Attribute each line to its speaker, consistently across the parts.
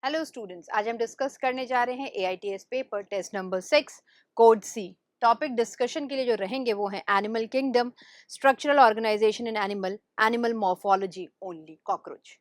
Speaker 1: Hello students, आज हम discuss करने जा रहे हैं AITS paper test number 6 code C. Topic discussion के लिए जो रहेंगे वो हैं animal kingdom, structural organisation in animal, animal morphology only, cockroach.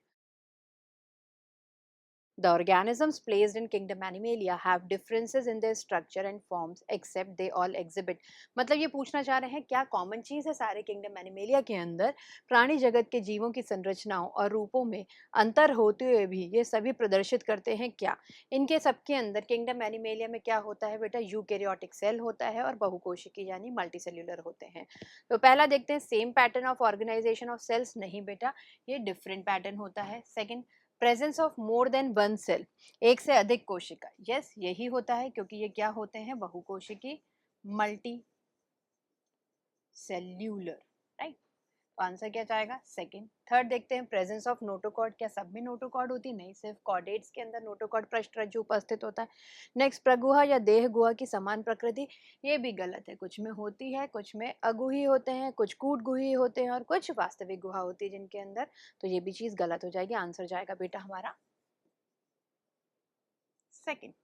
Speaker 1: The organisms placed in kingdom Animalia have differences in their structure and forms except they all exhibit। मतलब ये पूछना चाह रहे हैं क्या कॉमन चीज़ है सारे किंगडम एनिमेलिया के अंदर, प्राणी जगत के जीवों की संरचनाओं और रूपों में अंतर होते हुए भी ये सभी प्रदर्शित करते हैं क्या। इनके सबके अंदर किंगडम एनिमेलिया में क्या होता है बेटा, यूकैरियोटिक सेल होता है और बहुकोशिकी यानी मल्टीसेल्युलर होते हैं। तो पहला देखते हैं same pattern of organisation of cells, नहीं बेटा ये डिफरेंट पैटर्न होता है। Second, presence of more than one cell, एक से अधिक कोशिका, यस यही होता है क्योंकि ये क्या होते हैं, बहुकोशिकी, मल्टी सेल्यूलर, राइट। तो आंसर क्या जाएगा, सेकंड। थर्ड देखते हैं प्रेजेंस ऑफ नोटोकॉर्ड, क्या सब में नोटोकॉर्ड होती, नहीं सिर्फ कॉर्डेट्स के अंदर नोटोकॉर्ड पृष्ठरज्जु उपस्थित होता है। नेक्स्ट, प्रगुहा या देह गुहा की समान प्रकृति, ये भी गलत है, कुछ में होती है, कुछ में अगुही होते हैं, कुछ कूट गुही होते हैं और कुछ वास्तविक गुहा होती है जिनके अंदर, तो ये भी चीज गलत हो जाएगी। आंसर जाएगा बेटा हमारा second.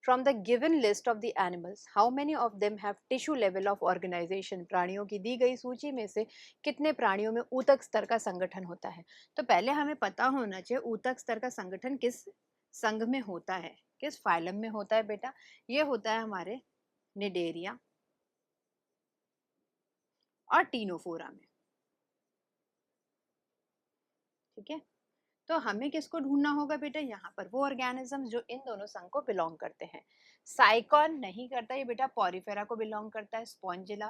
Speaker 1: From the given list of the animals, how many of them have tissue level of organization? प्राणियों की दी गई सूची में से कितने प्राणियों में ऊतक स्तर का संगठन होता है। तो पहले हमें पता होना चाहिए ऊतक स्तर का संगठन किस संघ में होता है, किस फाइलम में होता है बेटा। ये होता है हमारे निडेरिया और टीनोफोरा में, ठीक है। तो हमें किसको ढूंढना होगा बेटा, यहाँ पर वो ऑर्गेनिजम्स जो इन दोनों संघ को बिलोंग करते हैं। साइकॉन नहीं करता ये बेटा, पॉरीफेरा को बिलोंग करता है। स्पॉन्जिला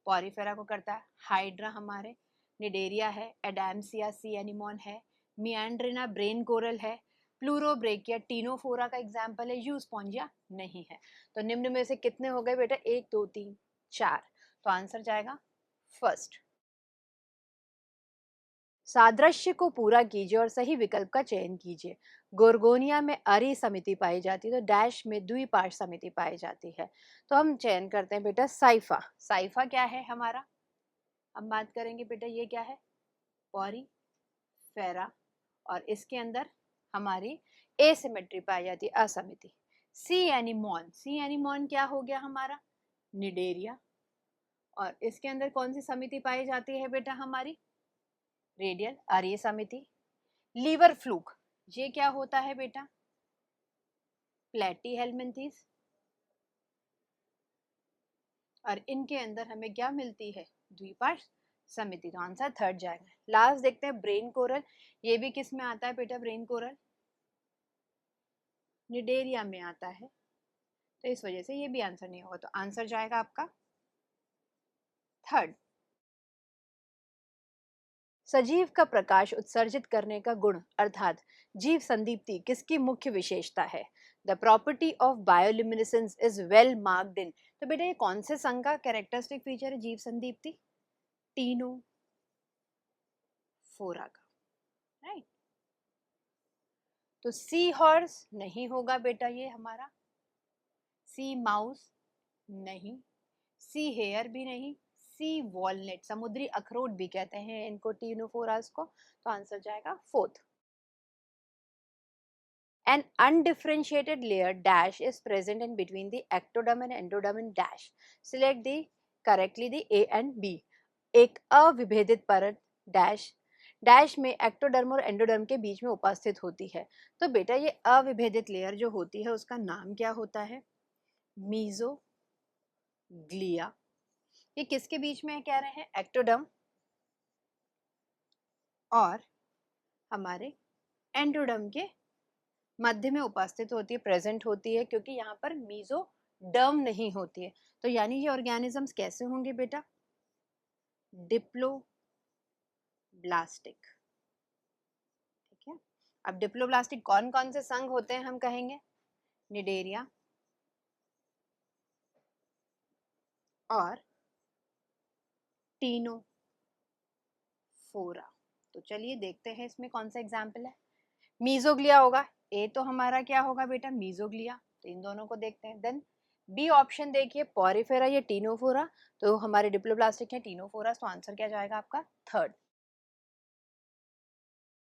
Speaker 1: पॉरीफेरा को करता है। हाइड्रा हमारे निडेरिया है। एडामसिया सी एनिमोन है। मियांड्रिना ब्रेन कोरल है। प्लूरोब्रेकिया टीनोफोरा का एग्जाम्पल है। यूस्पॉन्जिया नहीं है। तो निम्न में से कितने हो गए बेटा, 1 2 3 4, तो आंसर जाएगा फर्स्ट। सादृश्य को पूरा कीजिए और सही विकल्प का चयन कीजिए। गोर्गोनिया में अरी समिति पाई जाती है तो डैश में द्विपार्श्व समिति पाई जाती है। तो हम चयन करते हैं बेटा साइफा। साइफा क्या है हमारा, हम बात करेंगे बेटा ये क्या है, पॉरी फेरा, और इसके अंदर हमारी एसिमेट्री पाई जाती है, असमिति। सी एनिमोन, सी एनिमोन क्या हो गया हमारा, निडेरिया, और इसके अंदर कौन सी समिति पाई जाती है बेटा हमारी, रेडियल आर्य समिति। लीवर फ्लूक, ये क्या होता है बेटा, प्लेटी हेलमिंथीस, और इनके अंदर हमें क्या मिलती है, द्विपार्श्व समिति। तो आंसर थर्ड जाएगा। लास्ट देखते हैं ब्रेन कोरल, ये भी किस में आता है बेटा, ब्रेन कोरल निडेरिया में आता है, तो इस वजह से ये भी आंसर नहीं होगा। तो आंसर जाएगा आपका थर्ड। सजीव का प्रकाश उत्सर्जित करने का गुण अर्थात जीव संदीप्ति किसकी मुख्य विशेषता है। The property of bioluminescence is well marked in, तो बेटा ये कौन से संघ का कैरेक्टरिस्टिक फीचर है जीव संदीप्ति, टीनो फोरा का, राइट। तो सी हॉर्स नहीं होगा बेटा ये हमारा, सी माउस नहीं, सी हेयर भी नहीं, सी वॉलनट, समुद्री अखरोट भी कहते हैं इनको, टीनोफोरास को। तो आंसर जाएगा fourth. An undifferentiated layer dash is present in between the ectoderm and endoderm dash. Select the correctly the A and B. एक अविभेदित परत डैश डैश में एक्टोडर्म और एंडोडर्म के बीच में उपस्थित होती है। तो बेटा ये अविभेदित लेयर जो होती है उसका नाम क्या होता है, मीजोग्लिया। ये किसके बीच में है कह रहे हैं, एक्टोडर्म और हमारे एंडोडर्म के मध्य में उपस्थित होती है, प्रेजेंट होती है, क्योंकि यहाँ पर मीजोडर्म नहीं होती है। तो यानी ये ऑर्गेनिजम्स कैसे होंगे बेटा, डिप्लोब्लास्टिक, ठीक है। अब डिप्लोब्लास्टिक कौन कौन से संघ होते हैं हम कहेंगे, निडेरिया और टीनोफोरा। तो चलिए देखते हैं इसमें कौन सा एग्जाम्पल है। मीजोग्लिया होगा, ए तो हमारा क्या होगा बेटा, मीजोग्लिया, तो इन दोनों को देखते हैं। देन बी ऑप्शन देखिए, पॉरीफेरा या टीनोफोरा, तो हमारे डिप्लोब्लास्टिक है टीनोफोरा, तो आंसर क्या जाएगा आपका third.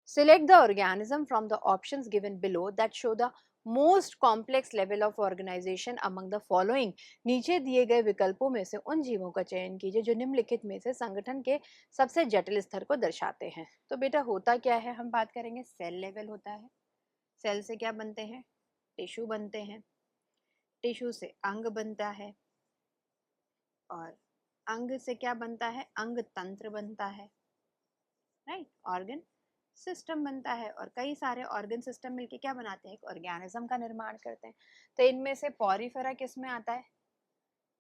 Speaker 1: Select the organism from the options given below that show the most complex level of organization among the following. नीचे दिए गए विकल्पों में से उन जीवों का चयन कीजिए जो निम्नलिखित में से संगठन के सबसे जटिल स्तर को दर्शाते हैं। तो बेटा होता क्या है, हम बात करेंगे सेल लेवल होता है। सेल से क्या बनते हैं, टिश्यू बनते हैं, टिश्यू से अंग बनता है, और अंग से क्या बनता है, अंग तंत्र बनता है, राइट, ऑर्गन सिस्टम बनता है, और कई सारे ऑर्गन सिस्टम मिलके क्या बनाते हैं, एक ऑर्गेनिज्म का निर्माण करते हैं। तो इनमें से पॉरीफेरा किस में आता है,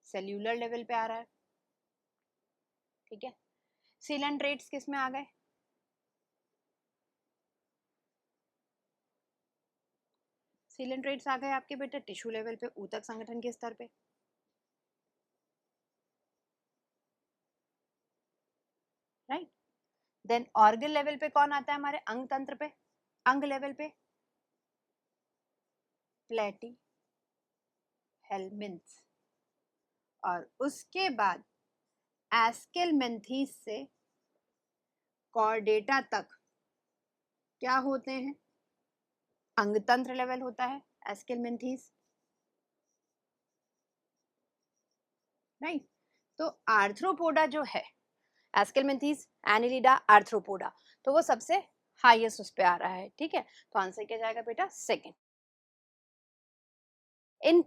Speaker 1: सेल्यूलर लेवल पे आ रहा है, ठीक है। सीलेंट्रेट्स किस में आ गए, सीलेंट्रेट्स आ गए आपके बेटे टिश्यू लेवल पे, ऊतक संगठन के स्तर पे, राइट। देन ऑर्गन लेवल पे कौन आता है हमारे, अंग तंत्र पे, अंग लेवल पे प्लेटी हेलमिन्थ, और उसके बाद एस्केलमेंथीस से कॉर्डेटा तक क्या होते हैं, अंग तंत्र लेवल होता है एस्केलमेंथीस, राइट। तो आर्थ्रोपोडा जो है, एस्केलमेंथीस, एनिलिडा, आर्थ्रोपोडा, तो वो सबसे हाईएस्ट उस पे आ रहा है, ठीक है। तो आंसर क्या जाएगा बेटा, second. In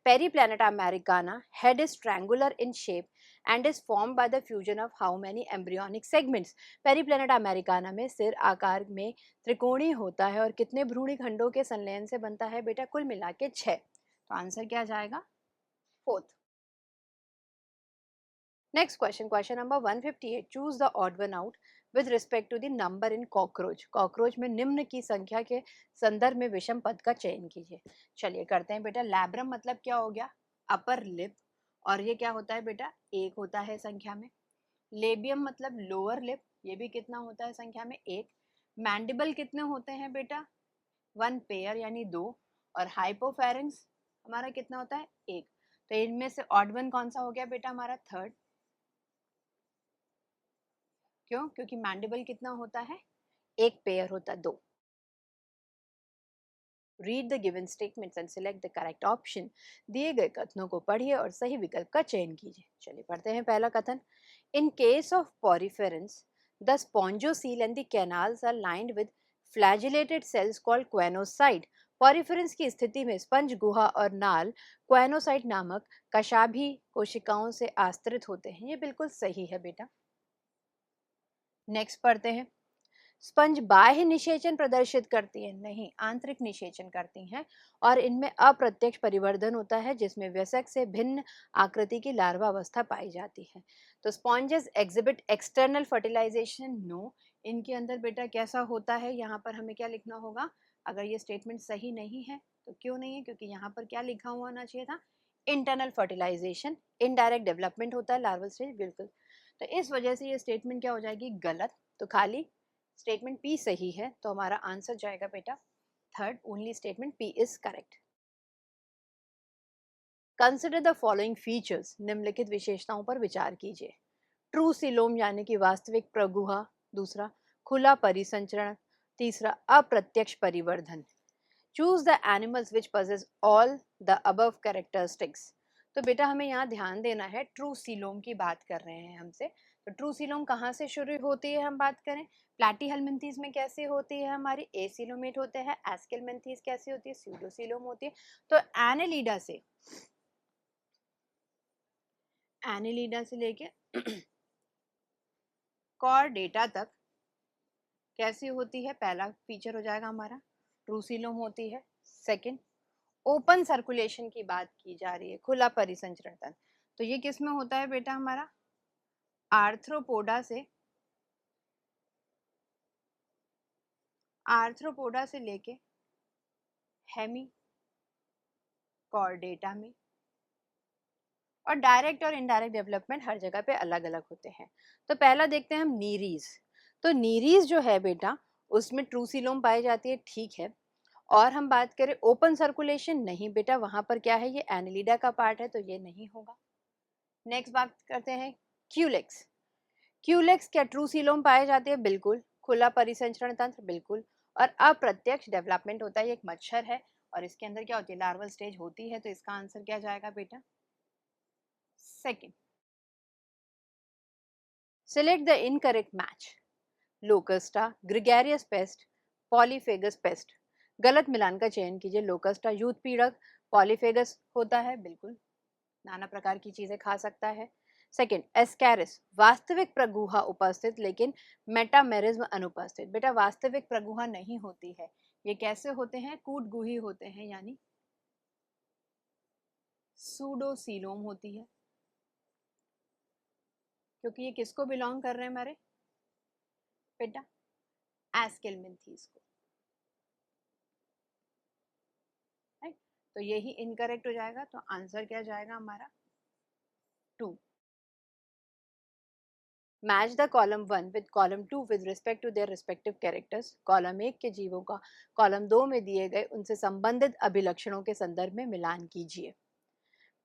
Speaker 1: Periplaneta americana, head is triangular in shape and is formed by the fusion of how many embryonic segments? Periplaneta americana में सिर आकार में त्रिकोणीय होता है और कितने भ्रूणी खंडों के संलयन से बनता है बेटा, कुल मिला के 6। तो आंसर क्या जाएगा, fourth. Next question, question number 158, choose the odd one out with respect to the number in cockroach. Cockroach में निम्न की संख्या के संदर्भ में विषम पद का चयन कीजिए। चलिए करते हैं बेटा। लैब्रम मतलब क्या हो गया, अपर लिप, और ये क्या होता है बेटा, एक होता है संख्या में। लेबियम मतलब लोअर लिप, ये भी कितना होता है संख्या में, एक। मैंडिबल कितने होते हैं बेटा, 1 पेयर यानी 2, और हाइपोफेरेंक्स हमारा कितना होता है, 1। तो इनमें से ऑड वन कौन सा हो गया बेटा, हमारा थर्ड। क्यों, क्योंकि मैंडिबल कितना होता है, एक पेयर होता है, 2। Read the given statements and select the correct option. दिए गए कथनों को पढ़िए और सही विकल्प का चयन कीजिए। चलिए पढ़ते हैं पहला कथन। In case of poriferans the spongocoel and the canals are lined with flagellated cells called choanocyte. Poriferans की स्थिति में स्पंज गुहा और नाल क्वेनोसाइट नामक कशाभी कोशिकाओं से आस्तरित होते हैं। ये बिल्कुल सही है बेटा। नेक्स्ट पढ़ते हैं। स्पंज बाह्य निषेचन प्रदर्शित करती है, नहीं, आंतरिक निषेचन करती हैं, और इनमें अप्रत्यक्ष परिवर्धन होता है जिसमें वयस्क से भिन्न आकृति की लार्वा अवस्था पाई जाती है। तो sponges exhibit external fertilisation, no. इनके अंदर बेटा कैसा होता है, यहाँ पर हमें क्या लिखना होगा, अगर ये स्टेटमेंट सही नहीं है तो क्यों नहीं है, क्योंकि यहाँ पर क्या लिखा हुआ होना चाहिए था, इंटरनल फर्टिलाइजेशन, इनडायरेक्ट डेवलपमेंट होता है लार्वल स्टेज, बिल्कुल। तो इस वजह से ये स्टेटमेंट क्या हो जाएगी, गलत। तो खाली स्टेटमेंट पी सही है, तो हमारा आंसर जाएगा बेटा third, only statement P is correct. Consider the following features, निम्नलिखित विशेषताओं पर विचार कीजिए। ट्रू सिलोम यानी कि वास्तविक प्रगुहा, दूसरा खुला परिसंचरण, तीसरा अप्रत्यक्ष परिवर्धन। Choose the animals which possess all the above characteristics. तो बेटा हमें यहाँ ध्यान देना है, ट्रू सीलोम की बात कर रहे हैं हमसे। तो ट्रू सीलोम कहाँ से शुरू होती है, हम बात करें प्लैटीहेलमिन्थीज में कैसे होती है, हमारी एसिलोमेट होते हैं। एस्केलमेंथीज कैसे होती है, स्यूडोसीलोम होती है। तो एनेलिडा से लेके कॉर्डेटा तक कैसी होती है, पहला फीचर हो जाएगा हमारा ट्रूसिलोम होती है। सेकंड, ओपन सर्कुलेशन की बात की जा रही है, खुला परिसंचरण तंत्र, तो ये किस में होता है बेटा, हमारा आर्थ्रोपोडा से लेके हेमी कॉर्डेटा में। और डायरेक्ट और इनडायरेक्ट डेवलपमेंट हर जगह पे अलग अलग होते हैं। तो पहला देखते हैं हम नीरीज। तो नीरीज जो है बेटा उसमें ट्रूसिलोम पाई जाती है, ठीक है। और हम बात करें ओपन सर्कुलेशन, नहीं बेटा, वहां पर क्या है, ये एनिलिडा का पार्ट है, तो ये नहीं होगा। नेक्स्ट बात करते हैं क्यूलेक्स। क्यूलेक्स क्या ट्रूसिलोम पाए जाते हैं, बिल्कुल। खुला परिसंचरण तंत्र, बिल्कुल। और अप्रत्यक्ष डेवलपमेंट होता है, ये एक मच्छर है और इसके अंदर क्या होती है, लार्वल स्टेज होती है, तो इसका आंसर क्या जाएगा बेटा, second. Select the incorrect match. लोकस्टा, gregarious paste, polyphagous paste. गलत मिलान का चयन कीजिए। लोकस्टा यूथ पीड़क, पॉलीफेगस होता है, बिल्कुल नाना प्रकार की चीजें खा सकता है। सेकंड, एस्कैरिस, वास्तविक प्रगुहा उपस्थित लेकिन मेटामेरिज्म अनुपस्थित। बेटा वास्तविक प्रगुहा नहीं होती है, ये कैसे होते हैं, कूटगुही होते हैं, यानी सूडोसीलोम होती है, क्योंकि ये किसको बिलोंग कर रहे हैं हमारे बेटा, एस्केलमिंथीस को, राइट। तो यही इनकरेक्ट हो जाएगा, तो आंसर क्या जाएगा हमारा, 2। Match the column 1 with column 2 with respect to their respective characters. Column 1 के जीवों का कॉलम 2 में दिए गए उनसे संबंधित अभिलक्षणों के संदर्भ में मिलान कीजिए।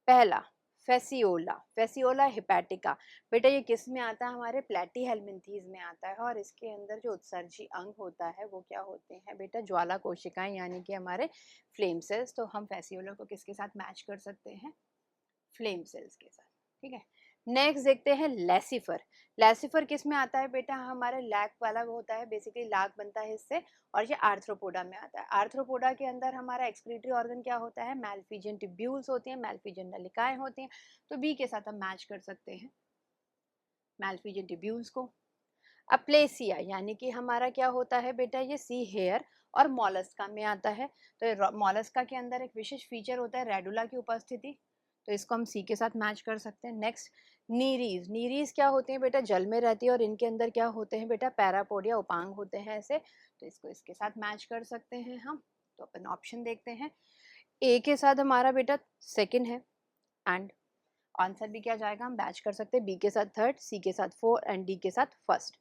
Speaker 1: पहला, फेसियोला, फेसियोला हिपैटिका। बेटा ये किस में आता है, हमारे प्लेटीहेल्मिन्थीज में आता है, और इसके अंदर जो उत्सर्जी अंग होता है वो क्या होते हैं बेटा, ज्वाला कोशिकाएं, यानी कि हमारे फ्लेम सेल्स। तो हम फेसियोला को किसके साथ मैच कर सकते हैं, फ्लेम सेल्स के साथ, ठीक है। नेक्स्ट देखते हैं लेसिफर। लेसिफर किस में आता है बेटा, हमारे लैक वाला वो होता है, बेसिकली लाख बनता है इससे, और ये आर्थ्रोपोडा में आता है। आर्थ्रोपोडा के अंदर हमारा एक्सक्रीटरी ऑर्गन क्या होता है, मैल्फिजियन ट्यूब्यूल्स होती हैं, मैल्फिजियन नलिकाएं होती हैं, तो बी के साथ हम मैच कर सकते हैं मैल्फिजियन ट्यूब्यूल्स को। अप्लेसिया यानी कि हमारा क्या होता है बेटा, ये सी हेयर और मॉलस्का में आता है। तो मॉलस्का के अंदर एक विशेष फीचर होता है रेडुला की उपस्थिति, तो इसको हम सी के साथ मैच कर सकते हैं। Next, Nereis. नीरीज क्या होते हैं बेटा, जल में रहती है, और इनके अंदर क्या होते हैं बेटा, पैरापोडिया उपांग होते हैं ऐसे, तो इसको इसके साथ मैच कर सकते हैं हम। तो अपन ऑप्शन देखते हैं, ए के साथ हमारा बेटा सेकंड है, एंड आंसर भी क्या जाएगा, हम मैच कर सकते हैं बी के साथ थर्ड, सी के साथ फोर एंड डी के साथ first.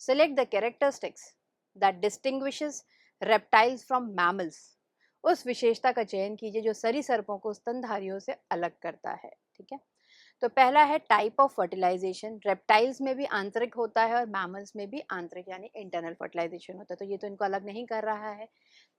Speaker 1: Select the characteristics that distinguishes reptiles from mammals. उस विशेषता का चयन कीजिए जो सरीसृपों को स्तनधारियों से अलग करता है, ठीक है। तो पहला है टाइप ऑफ फर्टिलाइजेशन। रेप्टाइल्स में भी आंतरिक होता है और मैमल्स में भी आंतरिक यानी इंटरनल फर्टिलाइजेशन होता है, तो ये तो इनको अलग नहीं कर रहा है।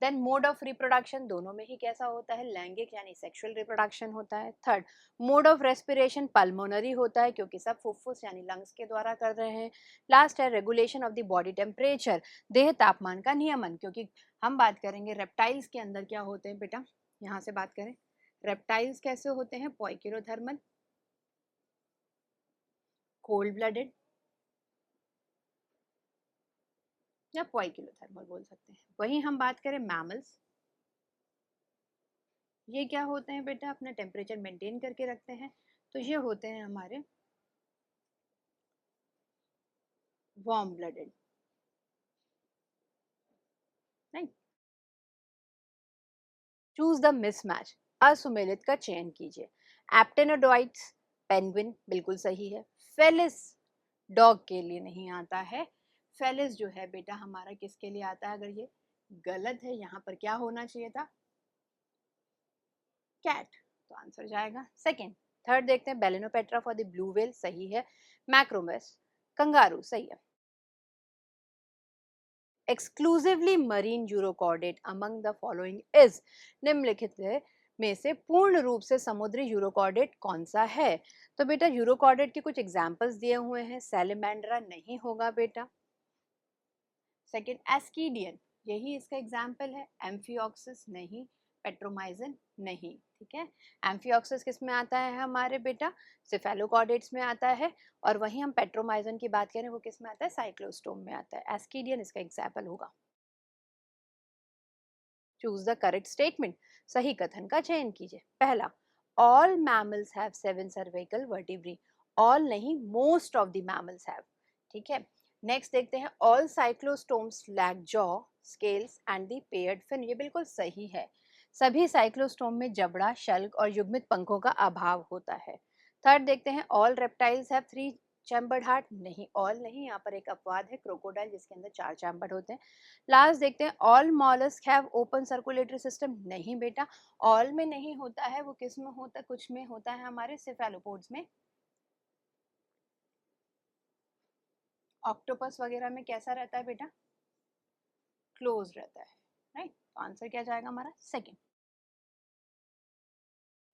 Speaker 1: देन मोड ऑफ रिप्रोडक्शन, दोनों में ही कैसा होता है, लैंगिक यानी सेक्सुअल रिप्रोडक्शन होता है। Third, mode of respiration pulmonary होता है, क्योंकि सब फुफ्फुस यानी लंग्स के द्वारा कर रहे हैं। लास्ट है regulation of the body temperature, देह तापमान का नियमन, क्योंकि हम बात करेंगे रेप्टाइल्स के अंदर क्या होते हैं बेटा, यहाँ से बात करें, रेप्टाइल्स कैसे होते हैं, पॉइक्रोथर्मल, कोल्ड ब्लडेड या पॉइक्रोथर्मल बोल सकते हैं। वहीं हम बात करें मैमल्स, ये क्या होते हैं बेटा, अपना टेम्परेचर मेंटेन करके रखते हैं, तो ये होते हैं हमारे warm blooded, right. Choose the mismatch, असुमेलित का चयन कीजिए। एप्टेनोडोइट्स, पेंगुइन बिल्कुल सही है। फेलिस डॉग के लिए नहीं आता है, फेलिस जो है बेटा हमारा किसके लिए आता है, अगर ये गलत है यहाँ पर क्या होना चाहिए था, कैट, तो आंसर जाएगा सेकंड। थर्ड देखते हैं, बेलिनोपेट्रा फॉर द ब्लू व्हेल सही है। मैक्रोमस, कंगारू सही है। Exclusively marine urochordate among the following is, निम्नलिखित में से पूर्ण रूप से समुद्री यूरोकॉर्डेट कौन सा है। तो बेटा यूरोकॉर्डेट के कुछ एग्जांपल्स दिए हुए हैं, सैलिमेंड्रा नहीं होगा बेटा। सेकंड, एस्कीडियन, यही इसका एग्जाम्पल है। एम्फियोक्सिस नहीं, पेट्रोमाइजन नहीं, ठीक है। एम्फियोक्सिस किस में आता है हमारे बेटा, सिफेलोकॉर्डेट्स में आता है, और वहीं हम पेट्रोमाइजन की बात करें वो किस में आता है, साइक्लोस्टोम में आता है। एस्कीडियन इसका एग्जाम्पल होगा। चूज द करेक्ट स्टेटमेंट, सही कथन का चयन कीजिए। पहला, all mammals have 7 cervical vertebrae, all नहीं, most of the mammals have, ठीक है। नेक्स्ट देखते हैं, all cyclostomes lack jaw, scales and the paired fin, ये बिल्कुल सही है। सभी साइक्लोस्टोम में जबड़ा, शल्क और युग्मित पंखों का अभाव होता है। थर्ड देखते हैं, all reptiles have 3 chambered heart, नहीं, ऑल नहीं, यहाँ पर एक अपवाद है, क्रोकोडाइल जिसके अंदर 4 चैम्बर्ड होते हैं। लास्ट देखते हैं, all mollusc have open circulatory system, नहीं बेटा, ऑल में नहीं होता है, वो किस में होता है, कुछ में होता है, हमारे सेफेलोपोड्स में। ऑक्टोपस वगैरह में कैसा रहता है बेटा? क्लोज रहता है, राइट। तो आंसर क्या जाएगा हमारा? Second.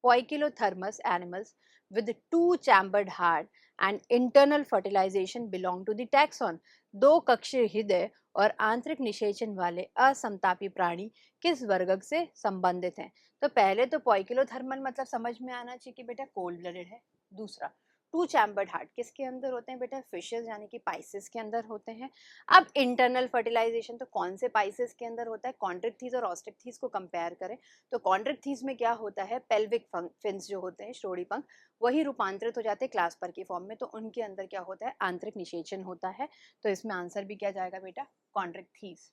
Speaker 1: Poikilothermus animals with two-chambered heart and internal fertilization belong to the taxon. दो कक्षीय हृदय और आंतरिक निषेचन वाले असमतापी प्राणी किस वर्ग से संबंधित हैं? तो पहले तो पॉइकिलोथर्मल मतलब समझ में आना चाहिए कि बेटा कोल्ड ब्लडेड है। दूसरा, टू चैम्बर्ड हार्ट किसके अंदर होते हैं बेटा? फिशेस यानी कि पाइसेस के अंदर होते हैं। अब इंटरनल फर्टिलाइजेशन तो कौन से पाइसेस के अंदर होता है? कॉन्ड्रिक्थीज और ऑस्ट्रिक्थीज को कंपेयर करें तो कॉन्ड्रिक्थीज में क्या होता है? पेल्विक फिन्स जो होते हैं, श्रोणि पंख, वही रूपांतरित हो जाते हैं क्लास्पर की फॉर्म में, तो उनके अंदर क्या होता है? आंतरिक निषेचन होता है। तो इसमें आंसर भी क्या जाएगा बेटा? Chondrichthyes.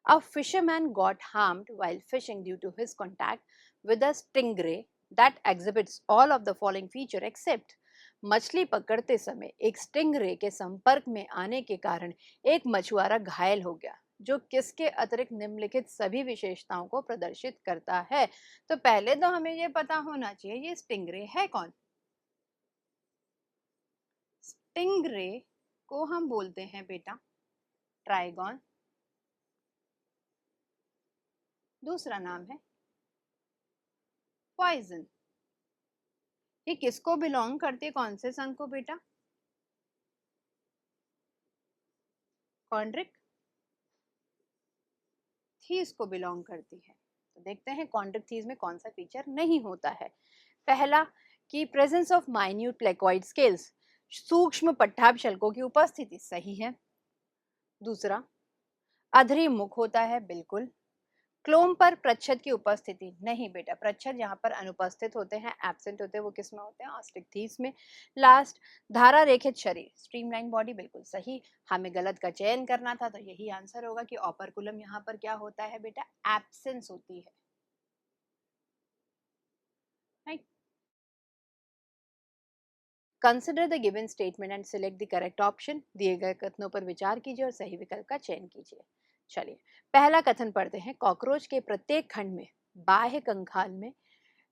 Speaker 1: A fisherman got harmed while fishing due to his contact with a stingray that exhibits all of the following feature except मछली पकड़ते समय एक स्टिंगरे के संपर्क में आने के कारण एक मछुआरा घायल हो गया, जो किसके अतिरिक्त निम्नलिखित सभी विशेषताओं को प्रदर्शित करता है? तो पहले तो हमें ये पता होना चाहिए ये स्टिंगरे है कौन। स्टिंगरे को हम बोलते हैं बेटा ट्राइगॉन, दूसरा नाम है पॉइजन। ये किसको बिलोंग करती है? कौन से संघ को बेटा? कॉन्ड्रिक थीस को बिलोंग करती है। तो देखते हैं कॉन्ड्रिक थीस में कौन सा फीचर नहीं होता है। पहला कि presence of minute placoid scales, सूक्ष्म पट्टाभ शल्कों की उपस्थिति, सही है। दूसरा, अधरी मुख होता है, बिल्कुल। क्लोम पर प्रच्छद की उपस्थिति, नहीं बेटा, प्रच्छद यहाँ पर अनुपस्थित होते हैं, एब्सेंट होते हैं, वो किस में होते हैं? ऑस्टिक थीस में। लास्ट, धारा रेखित शरीर, स्ट्रीमलाइन बॉडी, बिल्कुल सही। हमें गलत का चयन करना था तो यही आंसर होगा कि ऑपरकुलम यहाँ पर क्या होता है बेटा? एब्सेंस होती है, right. Consider the given statement and select the correct option. दिए गए कथनों पर विचार कीजिए और सही विकल्प का चयन कीजिए। चलिए पहला कथन पढ़ते हैं। कॉकरोच के प्रत्येक खंड में बाह्य कंकाल में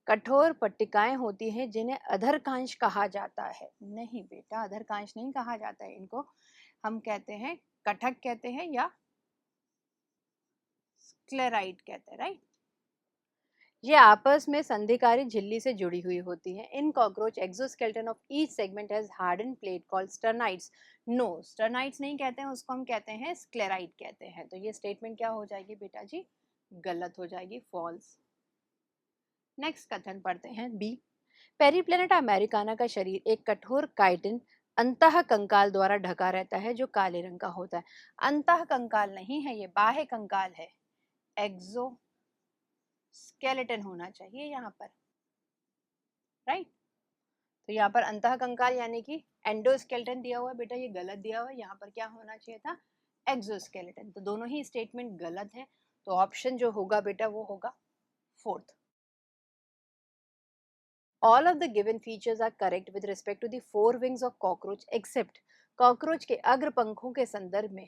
Speaker 1: कठोर पट्टिकाएं होती हैं जिन्हें अधरकांश कहा जाता है। नहीं बेटा, अधरकांश नहीं कहा जाता है, इनको हम कहते हैं कटक कहते हैं या स्क्लेराइड कहते हैं, राइट। ये आपस में संधिकारी झिल्ली से जुड़ी हुई होती हैं। In cockroach exoskeleton of each segment has harden plate called sternites. No, sternites नहीं कहते हैं, उसको हम कहते हैं स्क्लेराइड कहते हैं। तो ये स्टेटमेंट क्या हो जाएगी बेटा जी? गलत हो जाएगी, फॉल्स। नेक्स्ट कथन पढ़ते हैं बी। पेरीप्लेनेटा अमेरिकाना का शरीर एक कठोर काइटिन अंतः कंकाल द्वारा ढका रहता है जो काले रंग का होता है। अंतः कंकाल नहीं है, ये बाह्य कंकाल है। एक्सो स्केलेटन होना चाहिए यहाँ पर, राइट। तो यहाँ पर अंतः कंकाल यानी कि एंडोस्केलेटन दिया हुआ है बेटा, ये गलत दिया हुआ है। यहाँ पर क्या होना चाहिए था? एक्सोस्केलेटन। तो दोनों ही स्टेटमेंट गलत है, तो ऑप्शन जो होगा बेटा वो होगा fourth. All of the given features are correct with respect to the four wings of cockroach except cockroach के अग्र पंखों के संदर्भ में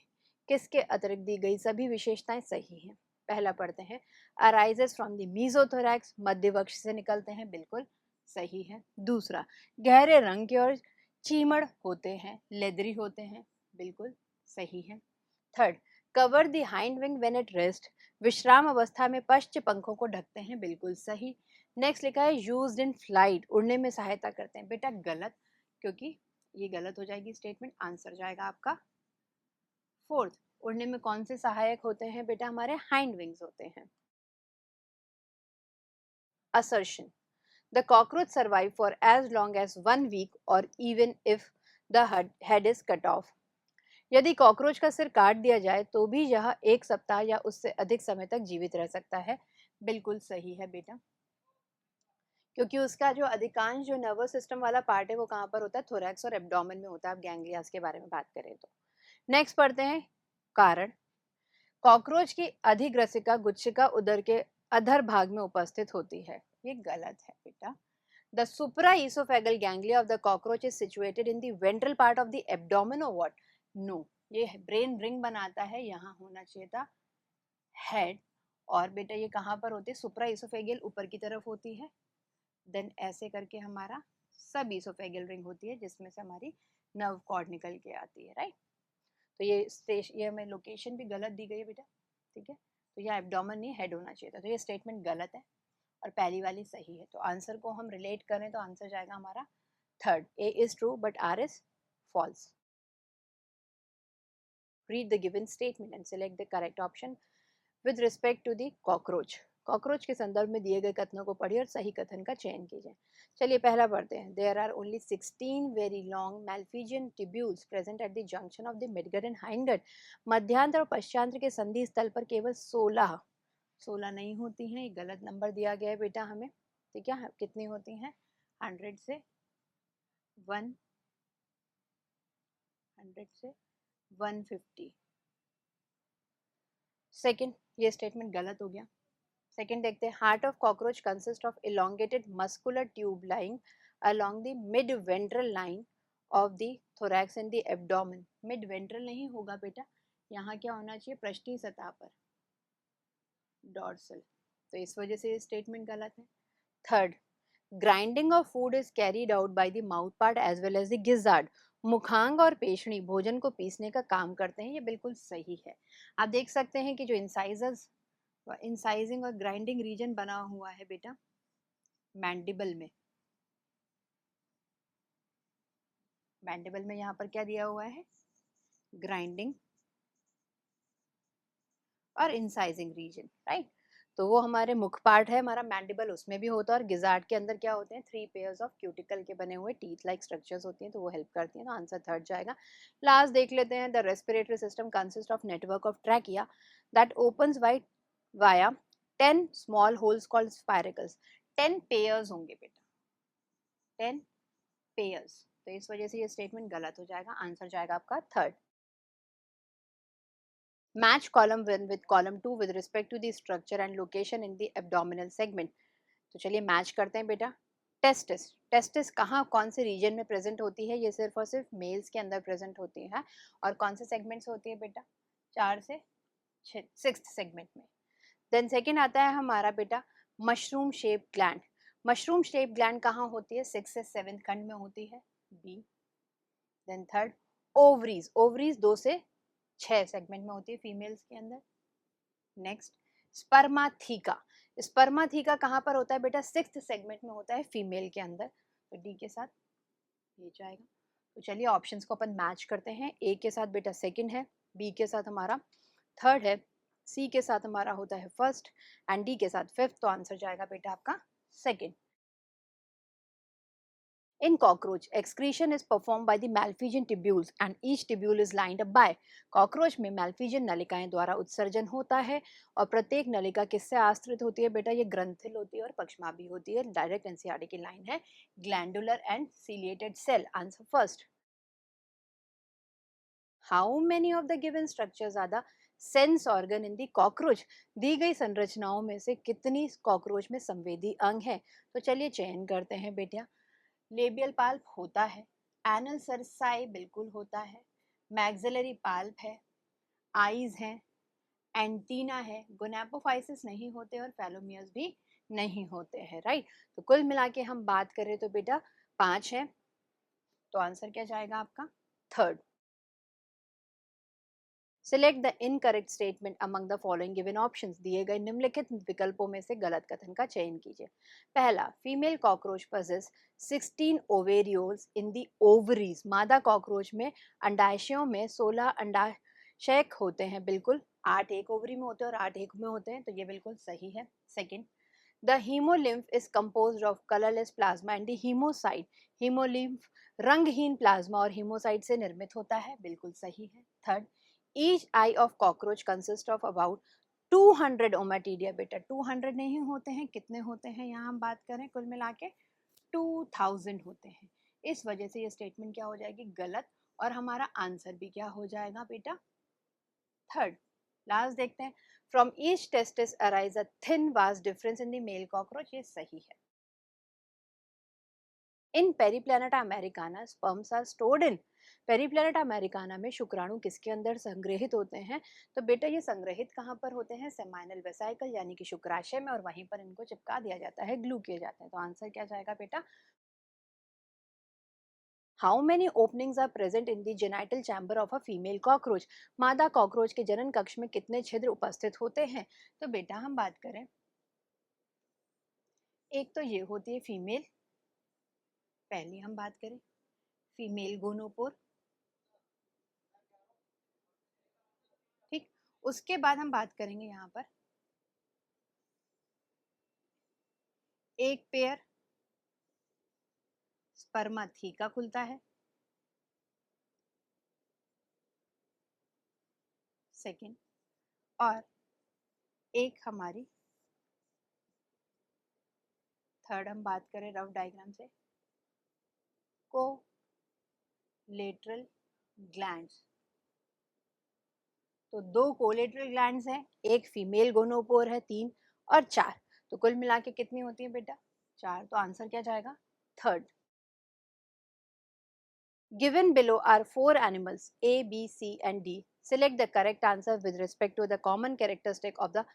Speaker 1: किसके अतिरिक्त दी गई सभी विशेषताएं सही हैं। पहला पढ़ते हैं। अराइजेस फ्रॉम द मीजोथोरैक्स, मध्य वक्ष से निकलते हैं, बिल्कुल सही है। दूसरा, गहरे रंग के और चीमड़ होते हैं, लेदरी होते हैं, बिल्कुल सही है। Third, cover the hind wing when at rest, विश्राम अवस्था में पश्च पंखों को ढकते हैं, बिल्कुल सही। नेक्स्ट लिखा है यूज्ड इन फ्लाइट, उड़ने में सहायता करते हैं, बेटा गलत, क्योंकि ये गलत हो जाएगी स्टेटमेंट। आंसर जाएगा आपका फोर्थ। उड़ने में कौन से सहायक होते हैं बेटा? हमारे हाइंड विंग्स होते हैं। Assertion, the cockroach survive for as long as 1 week और even if the head is cut off. यदि कॉकरोच का सिर काट दिया जाए तो भी यह 1 सप्ताह या उससे अधिक समय तक जीवित रह सकता है, बिल्कुल सही है बेटा, क्योंकि उसका जो अधिकांश जो नर्वस सिस्टम वाला पार्ट है वो कहाँ पर होता है? थोरैक्स और एब्डोमेन में होता है। आप गैंग्लियास के बारे में बात करें तो। नेक्स्ट पढ़ते हैं कारण। कॉकरोच की अधिग्रसिका गुच्छिका उदर के अधर भाग में उपस्थित होती है, ये गलत है बेटा। The supraoesophageal ganglia of the cockroach is situated in the ventral part of the abdomen और व्हाट? नो, ये ब्रेन रिंग बनाता है, यहाँ होना चाहिए था हेड। और बेटा ये कहाँ पर होती है? सुप्राईसोफेगल ऊपर की तरफ होती है। देन ऐसे करके हमारा सब इसोफेगल रिंग होती है जिसमें से हमारी नर्व कॉर्ड निकल के आती है, राइट। तो ये हमें लोकेशन भी गलत दी गई है बेटा, ठीक है। तो यह एब्डोमेन नहीं, हेड होना चाहिए था, तो ये स्टेटमेंट गलत है और पहली वाली सही है। तो आंसर को हम रिलेट करें तो आंसर जाएगा हमारा third, A is true but R is false. Read the given statement and select the correct option with respect to the cockroach. Cockroach के संदर्भ में दिए गए कथनों को पढ़िए और सही कथन का चयन कीजिए। चलिए पहला पढ़ते हैं। There are only 16 very long Malpighian tubules present at the junction of the midgut and hindgut. मध्यांतर और पश्चांतर के संधि स्थल पर केवल 16 नहीं होती हैं, ये गलत नंबर दिया गया है बेटा हमें, ठीक है। कितनी होती हैं? 100 से 150। सेकंड, ये स्टेटमेंट गलत हो गया। सेकंड देखते हैं। Heart of cockroach consist of elongated muscular tube lying along the mid ventral line of the thorax and the abdomen. mid ventral नहीं होगा बेटा, यहाँ क्या होना चाहिए? पृष्ठीय सतह पर, डॉर्सल। तो इस वजह से ये स्टेटमेंट गलत है। Third, grinding of food is carried out by the mouth part as well as the gizzard. मुखांग और पेशणी भोजन को पीसने का काम करते हैं, ये बिल्कुल सही है। आप देख सकते हैं कि जो इंसाइजिंग और ग्राइंडिंग रीजन बना हुआ है बेटा मैंडिबल में, मैंडिबल में यहाँ पर क्या दिया हुआ है? ग्राइंडिंग और इंसाइजिंग रीजन, राइट। तो वो हमारे मुख पार्ट है हमारा मैंडिबल, उसमें भी होता है। और गिजार्ड के अंदर क्या होते हैं? 3 पेयर्स ऑफ क्यूटिकल के बने हुए टीथ लाइक स्ट्रक्चर्स होती हैं, तो वो हेल्प करती हैं। तो आंसर थर्ड जाएगा। लास्ट देख लेते हैं। The respiratory system consist of network of trachea that opens via 10 small holes called spiracles. 10 pairs होंगे बेटा, 10 पेयर्स। तो इस वजह से ये स्टेटमेंट गलत हो जाएगा। आंसर जाएगा आपका third. Match column 1 with column 2 with respect to the structure and location in the abdominal segment. तो चलिए मैच करते हैं बेटा। टेस्टिस, टेस्टिस कहाँ कौन से रीजन में प्रेजेंट होती है? ये सिर्फ और सिर्फ मेल्स के अंदर प्रेजेंट होती है। और कौन से सेगमेंट्स होती है बेटा? 4 से 6 सेगमेंट में। देन सेकेंड आता है हमारा बेटा mushroom shape gland. Mushroom shape gland कहाँ होती है? 6 से 7 खंड में होती है, B. Then third ovaries, ovaries 2 से 6 सेगमेंट में होती है फीमेल्स के अंदर। नेक्स्ट स्पर्माथीका, स्पर्माथीका कहाँ पर होता है बेटा? 6th सेगमेंट में होता है फीमेल के अंदर। तो डी के साथ ये जाएगा। तो चलिए ऑप्शंस को अपन मैच करते हैं। ए के साथ बेटा सेकंड है, बी के साथ हमारा थर्ड है, सी के साथ हमारा होता है फर्स्ट एंड डी के साथ फिफ्थ। तो आंसर जाएगा बेटा आपका second. In cockroach, excretion is performed by the Malpighian tubules and each tubule is lined up by. Cockroach में Malpighian नलिकाएं द्वारा उत्सर्जन होता है और प्रत्येक नलिका किससे आश्रित होती है बेटा? ये ग्रंथिल होती है और पक्षमाभी होती है। डायरेक्ट एनसीईआरटी की लाइन है glandular and ciliated cell. Answer first. How many of the given structures are the sense organ in the cockroach? दी गई संरचनाओं में से कितनी कॉकरोच में संवेदी अंग है? तो चलिए चयन करते हैं बेटा। लेबियल पाल्प होता है, एनल सरसाई बिल्कुल होता है, मैक्सिलरी पाल्प है, आईज है, एंटीना है, गोनेपोफाइसिस नहीं होते और फेलोमियर्स भी नहीं होते हैं, राइट। तो कुल मिला के हम बात करें तो बेटा 5 है। तो आंसर क्या जाएगा आपका? Third. Select the incorrect statement among the following given options. दिए गए निम्नलिखित विकल्पों में से गलत कथन का चयन कीजिए। पहला, female cockroach possess 16 ovarioles in the ovaries. मादा कॉकरोच में अंडाशयों में 16 अंडाशय होते हैं, बिल्कुल। 8 एक ओवरी में होते हैं और 8 एक में होते हैं, तो ये बिल्कुल सही है। Second, the haemolymph is composed of colourless plasma and the haemocyte. Haemolymph रंगहीन प्लाज्मा और हीमोसाइट से निर्मित होता है, बिल्कुल सही है। Third, each eye of cockroach consists of about 200 ommatidia. बेटा 200 नहीं होते हैं, कितने होते हैं यहाँ हम बात करें? कुल मिला के 2000 होते हैं। इस वजह से ये स्टेटमेंट क्या हो जाएगी? गलत। और हमारा आंसर भी क्या हो जाएगा बेटा? थर्ड। लास्ट देखते हैं। From each testis arise a thin vas deferens in the male cockroach. ये सही है। In Periplaneta americana sperms are stored in. Periplaneta americana में शुक्राणु किसके अंदर संग्रहित होते हैं? तो बेटा ये संग्रहित कहाँ पर होते हैं? सेमाइनल वेसाइकल यानी कि शुक्राशय में, और वहीं पर इनको चिपका दिया जाता है, ग्लू किए जाते हैं। तो आंसर क्या जाएगा बेटा? How many openings are present in the genital chamber of a female cockroach, मादा कॉकरोच के जनन कक्ष में कितने छिद्र उपस्थित होते हैं। तो बेटा हम बात करें, एक तो ये होती है फीमेल, पहली हम बात करें फीमेल गोनोपोर, ठीक। उसके बाद हम बात करेंगे यहाँ पर एक पेयर स्पर्माथीका खुलता है, सेकंड, और एक हमारी थर्ड हम बात करें रफ डायग्राम से कोलेटरल ग्लैंड्स। तो दो कोलेटरल ग्लैंड्स हैं, एक फीमेल गोनोपोर है, 3 और 4, तो कुल मिला के कितनी होती है बेटा 4, तो आंसर क्या जाएगा third. Given below are 4 animals A, B, C and D. Select the correct answer with respect to the common characteristic of the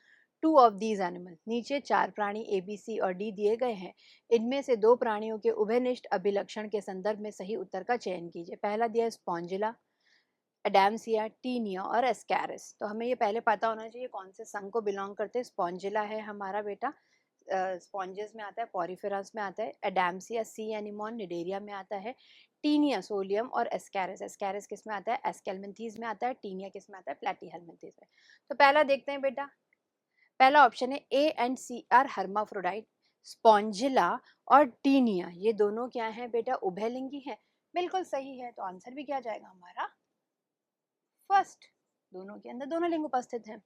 Speaker 1: two of these animals. नीचे 4 प्राणी A, B, C और D दिए गए हैं, इनमें से 2 प्राणियों के उभयनिष्ठ अभिलक्षण के संदर्भ में सही उत्तर का चयन कीजिए। पहला दिया स्पॉन्जिला, एडाम्सिया, टीनिया और एस्कैरिस। तो हमें ये पहले पता होना चाहिए कौन से संघ को बिलोंग करते हैं। स्पॉन्जिला है हमारा बेटा, स्पॉन्जेस में आता है, पॉरीफेरास में आता है, एडाम्सिया सी एनिमोन निडेरिया में आता है, टीनिया सोलियम और एस्कैरिस, एस्कैरिस किस में आता है एस्केलमेंथीज में आता है, टीनिया किस में आता है प्लैटीहेलमिंथीज में। तो पहला देखते हैं बेटा, पहला ऑप्शन है A and C are hermaphrodite, spongilla और टीनिया ये दोनों क्या है बेटा उभयलिंगी है, बिल्कुल सही है। तो आंसर भी क्या जाएगा हमारा फर्स्ट, दोनों के अंदर दोनों लिंग उपस्थित हैं।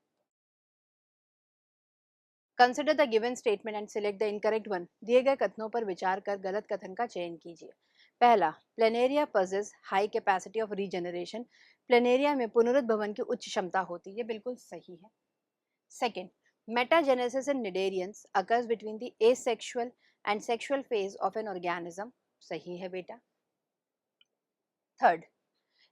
Speaker 1: Consider the given statement and select the incorrect one. दिए गए कथनों पर विचार कर गलत कथन का चयन कीजिए। पहला, planaria possess high capacity of regeneration, planaria में पुनरुद्भवन की उच्च क्षमता होती है, ये बिल्कुल सही है। Second, metagenesis in cnidarians occurs between the asexual and sexual phase of an organism, सही है बेटा। Third,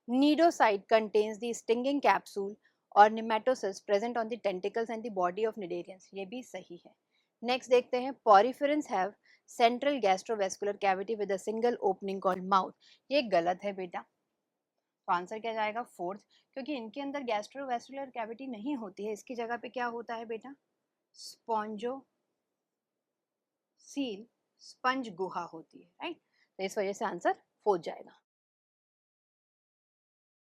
Speaker 1: Nidocyte contains the stinging capsule or nematocyst present on the tentacles and the body of Cnidarians, ये भी सही है। Next देखते हैं, Porphyrians have central gastrovascular cavity with a single opening called mouth, ये गलत है बेटा। तो आंसर क्या जाएगा फोर्थ, क्योंकि इनके अंदर गैस्ट्रोवेस्कुलर कैविटी नहीं होती है, इसकी जगह पे क्या होता है बेटा स्पॉन्जो सील, स्पंज गुहा होती है, राइट। तो इस वजह से आंसर फोर्थ जाएगा।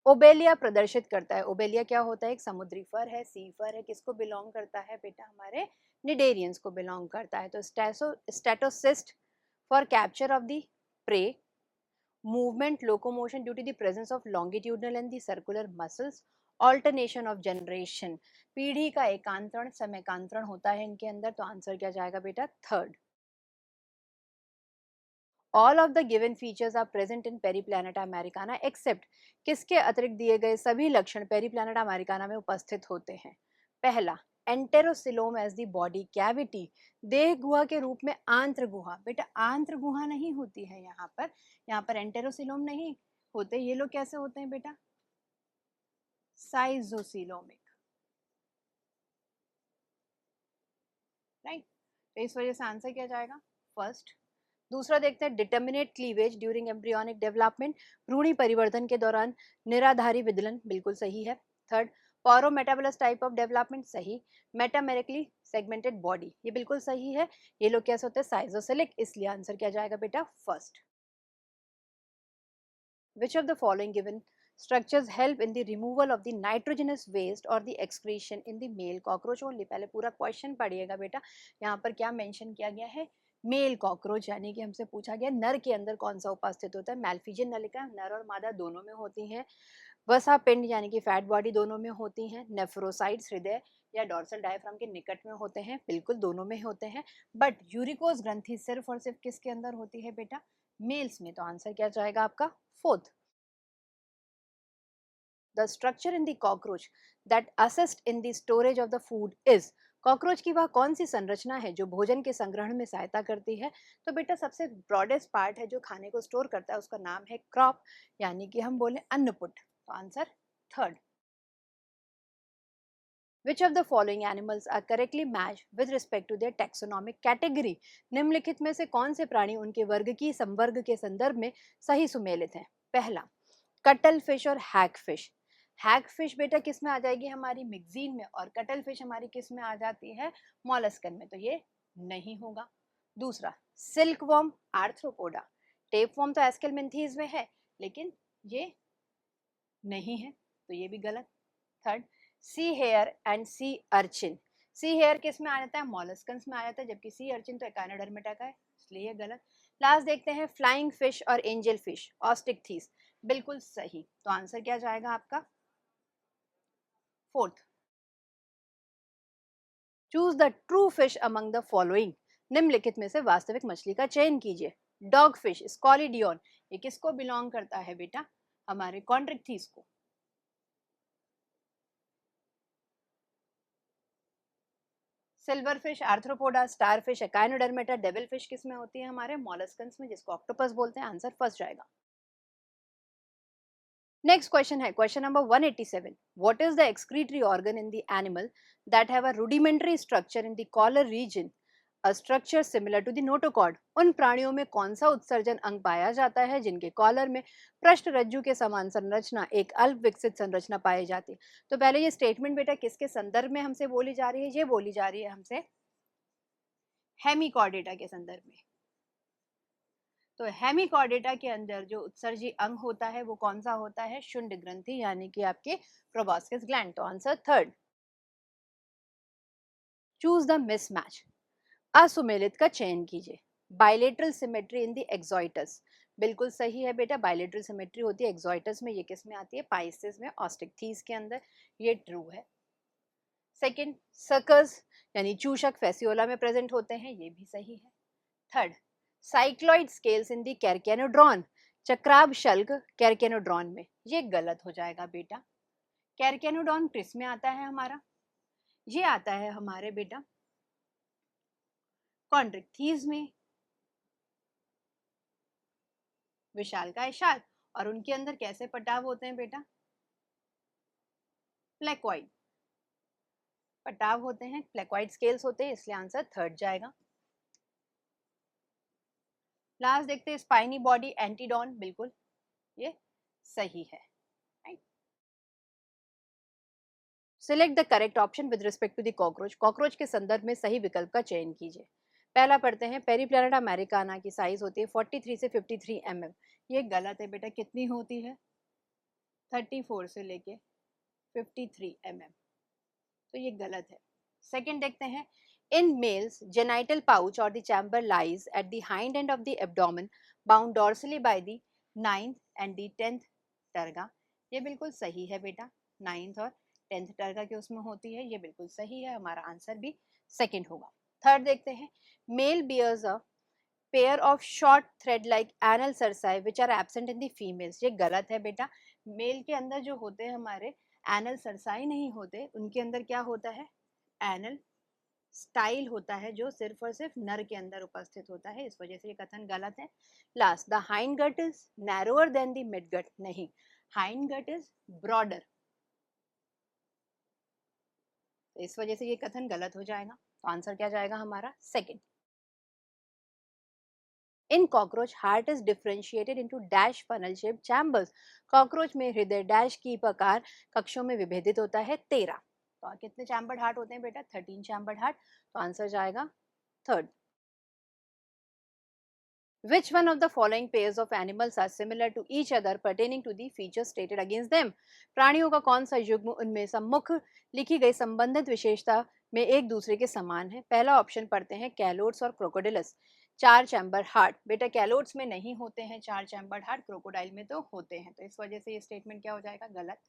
Speaker 1: ओबेलिया प्रदर्शित करता है, ओबेलिया क्या होता है एक समुद्री फर है, सी फर है, किसको बिलोंग करता है बेटा हमारे निडेरियंस को बिलोंग करता है। तो statocyst for capture of the prey, movement locomotion due to the presence of longitudinal and the circular muscles, alternation of generation, पीढ़ी का एकांतरण समयकांतरण होता है इनके अंदर। तो आंसर क्या जाएगा बेटा third. All of the given features are present in Periplaneta americana except, किसके अतिरिक्त दिए गए सभी लक्षण पेरीप्लैनेटा अमेरिकाना में उपस्थित होते हैं। पहला, एंटेरोसिलोम एज द बॉडी कैविटी, देह गुहा के रूप में आंत्र गुहा, बेटा आंत्र गुहा नहीं होती है यहाँ पर एंटेरोसिलोम नहीं होते, ये लोग कैसे होते हैं बेटा साइजोसिलोमिक, राइट। तो इस वजह से आंसर क्या जाएगा फर्स्ट। दूसरा देखते हैं, determinate cleavage during embryonic development, भ्रूणी परिवर्तन के दौरान निराधारी विदलन, बिल्कुल सही है। Third, paurometabolous type of development, सही। मेटामेरिकली सेगमेंटेड बॉडी, ये बिल्कुल सही है। ये लोग कैसे होते हैं साइजोसिलिक, इसलिए आंसर क्या जाएगा बेटा first. Which of the following given structures help in the removal of the nitrogenous waste or the excretion in the male cockroach only? पहले पूरा क्वेश्चन पढ़िएगा बेटा, यहाँ पर क्या मेंशन किया गया है मेल कॉकरोच, यानी कि हमसे पूछा गया नर के अंदर कौन सा उपस्थित होता है। मैल्फिजियन नलिका नर और मादा दोनों में होती हैं, वसा पिंड यानी कि फैट बॉडी दोनों में होती हैं, नेफ्रोसाइट्स हृदय या डॉर्सल डायफ्राम के निकट में होते हैं, बिल्कुल दोनों में होते हैं। बट यूरिकोस ग्रंथि सिर्फ और सिर्फ किसके अंदर होती है बेटा मेल्स में। तो आंसर क्या जाएगा आपका fourth. The structure in the cockroach that assists in the storage of the food is, cockroach की वह कौन सी संरचना है जो भोजन के संग्रहण में सहायता करती है। तो बेटा सबसे ब्रॉडेस्ट पार्ट है जो खाने को स्टोर करता है, उसका नाम है क्रॉप, यानी कि हम बोले अन्नपुट। तो answer third. Which of the following animals are correctly matched with respect to their taxonomic category? निम्नलिखित में से कौन से प्राणी उनके वर्ग की संवर्ग के संदर्भ में सही सुमेलित हैं? पहला, कटल फिश और हैग फिश। हैग फिश बेटा किस में आ जाएगी? हमारी मिक्जीन में, और कटल फिश हमारी किस में आ जाती है? मॉलस्कन में, तो ये नहीं होगा। दूसरा, silk worm arthropoda. Tape warm तो एस्केलमेंथीज में है, लेकिन ये नहीं है, तो ये भी गलत। Third, sea hare and sea urchin. Sea hare किस में आ जाता है? मॉलस्कन्स में आ जाता है, जबकि सी अर्चिन तो एकाइनोडर्मेटा का है, इसलिए ये गलत। लास्ट देखते हैं, फ्लाइंग फिश और एंजल फिश, ऑस्टिकथीस। बिल्कुल सही, तो आंसर क्या जाएगा आपका? Fourth, choose the true fish among the following. निम्नलिखित में से वास्तविक मछली का चयन कीजिए। डॉग फिश स्कॉलिडियन, ये किसको बिलोंग करता है बेटा? हमारे कॉन्ट्रिक्थीस को। Silver fish arthropoda, star fish echinodermata, devil fish किस में होती है? हमारे मॉलस्कन्स में, जिसको ऑक्टोपस बोलते हैं। आंसर फर्स्ट जाएगा। नेक्स्ट क्वेश्चन है question number 187। What is the excretory organ in the animal that have a rudimentary structure in the collar region, a structure similar to the notochord? उन प्राणियों में कौन सा उत्सर्जन अंग पाया जाता है जिनके कॉलर में पृष्ठ रज्जु के समान संरचना, एक अल्प विकसित संरचना पाई जाती है? तो पहले ये स्टेटमेंट बेटा किसके संदर्भ में हमसे बोली जा रही है? ये बोली जा रही है हमसे हेमिकॉर्डेटा के संदर्भ में। तो हेमिकॉर्डेटा के अंदर जो उत्सर्जी अंग होता है वो कौन सा होता है? शुंड ग्रंथि, यानी कि आपके प्रोबॉस्किस ग्लैंड। तो answer third. Choose the mismatch. असुमेलित का चयन कीजिए। बाइलेटरल सिमेट्री इन द एक्सॉइटस, बिल्कुल सही है बेटा, बाइलेटरल सिमेट्री होती है एक्सॉइटस में। ये किस में आती है? पाइसेस में, ऑस्टिकथीस के अंदर। ये ट्रू है। सेकंड, सर्कस यानी चूषक फेसियोला में प्रेजेंट होते हैं, ये भी सही है। थर्ड, साइक्लॉइड स्केल्स इन दी कैरकेनोड्रॉन, चक्राभ शल्क कैरकेनोड्रॉन में, ये गलत हो जाएगा बेटा। कैरकेनोड्रॉन किस में आता है हमारा? ये आता है हमारे बेटा कॉन्ड्रिक्थीज में, विशालकाय शाल। और उनके अंदर कैसे पटाव होते हैं बेटा? प्लेकॉइड पटाव होते हैं, प्लेकॉइड स्केल्स होते हैं, इसलिए आंसर थर्ड जाएगा। लास्ट देखते हैं, स्पाइनी बॉडी एंटीडॉन, बिल्कुल ये सही है। Right, select the correct option with respect to the cockroach. Cockroach के संदर्भ में सही विकल्प का चयन कीजिए। पहला पढ़ते हैं, पेरीप्लैनेटा अमेरिकाना की साइज होती है 43 से 53 mm। ये गलत है बेटा, कितनी होती है? 34 से लेके 53 mm, तो ये गलत है। सेकंड देखते हैं, इन मेल्स जेनाइटल पाउच और the chamber lies at the hind end of the abdomen, bound dorsally by the 9th and the 10th टर्गा। ये बिल्कुल सही है बेटा, 9th और 10th टर्गा के उसमें होती है, ये बिल्कुल सही है, हमारा आंसर भी सेकंड होगा। थर्ड देखते हैं, male bears a pair of short thread like anal cerci which are absent in the females. ये गलत है बेटा, मेल के अंदर जो होते हैं हमारे एनल सरसाई नहीं होते, उनके अंदर क्या होता है? एनल स्टाइल होता है, जो सिर्फ और सिर्फ नर के अंदर उपस्थित होता है, इस वजह से ये कथन गलत है। Last, the hind gut is narrower than the mid gut. नहीं, हाइंड गट इज ब्रॉडर, तो इस वजह से ये कथन गलत हो जाएगा। तो आंसर क्या जाएगा हमारा? Second. In cockroach heart is differentiated into dash funnel shape chambers. Cockroach में हृदय डैश की प्रकार कक्षों में विभेदित होता है 13। तो कितने चैम्बर्ड हार्ट होते हैं बेटा? 13 चैम्बर्ड हार्ट। तो आंसर जाएगा third. Which one of the following pairs of animals are similar to each other pertaining to the features stated against them? प्राणियों का कौन सा युग्म उनमें सम्मुख लिखी गई संबंधित विशेषता में एक दूसरे के समान है? पहला ऑप्शन पढ़ते हैं, कैलोट्स और क्रोकोडिलस। 4 चैम्बर हार्ट, बेटा कैलोट्स में नहीं होते हैं 4 चैम्बर हार्ट, क्रोकोडाइल में तो होते हैं, तो इस वजह से ये स्टेटमेंट क्या हो जाएगा? गलत,